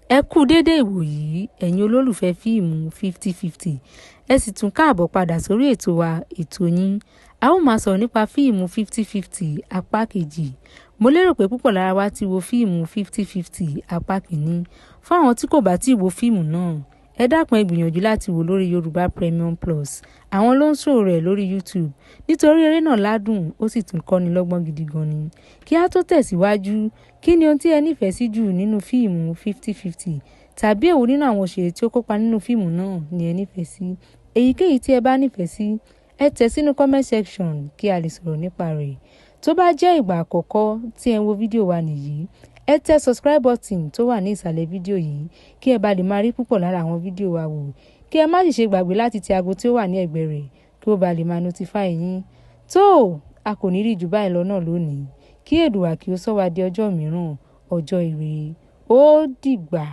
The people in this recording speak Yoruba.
Ẹ kú dédé ìwòyí ẹ̀yin olólùfẹ́ fíìmù 50-50 ẹ sì tún káàbọ̀ padà sórí ètò wa ètò yín. A ó máa sọ̀rọ̀ nípa fíìmù 50-50 apá kejì. Mo lérò pé púpọ̀ lára wa ti wo fíìmù 50-50 apá kìíní. Fún àwọn tí kò bá tí wo fíìmù náà, ẹ dákun ẹ gbìyànjú láti wò lórí Yoruba Premium Plus. Àwọn ló ń ṣòro rẹ̀ lórí YouTube nítorí eré náà ládùn ó sì tún kọ́ni lọ́gbọ́n gidi gan ni. Kí á tó tẹ̀síwájú, kí ni ohun tí ẹ nífẹ̀ẹ́ sí jù nínú fíìmù 50-50 tàbí èwo nínú àwọn òṣèré tí ó kópa nínú fíìmù náà ni ẹ nífẹ̀ẹ́ sí? Èyíkéyìí tí ẹ bá nífẹ̀ẹ́ sí, ẹ tẹ̀ sínú comment section kí a lè sọ̀rọ̀ nípa rẹ̀. Tó bá jẹ́ ìgbà àkọ́kọ́ tí ẹ ń wo fídíò wa nìyí, ẹ tẹ subscribe button tó wà ní ìsàlẹ̀ fídíò yìí kí ẹ bá lè máa rí púpọ̀ lára àwọn fídíò wa wò. Kí ẹ má sì ṣe gbàgbé láti tẹ aago tí ó wà ní ẹ̀gbẹ́ rẹ̀ kí ó bá lè máa notify yín. Tó, a kò ní rí jù báyìí lọ náà lónìí. Kí Èdùà kí ó sọ wá di ọjọ́ mìíràn, ọjọ́ ire. Ó dìgbà.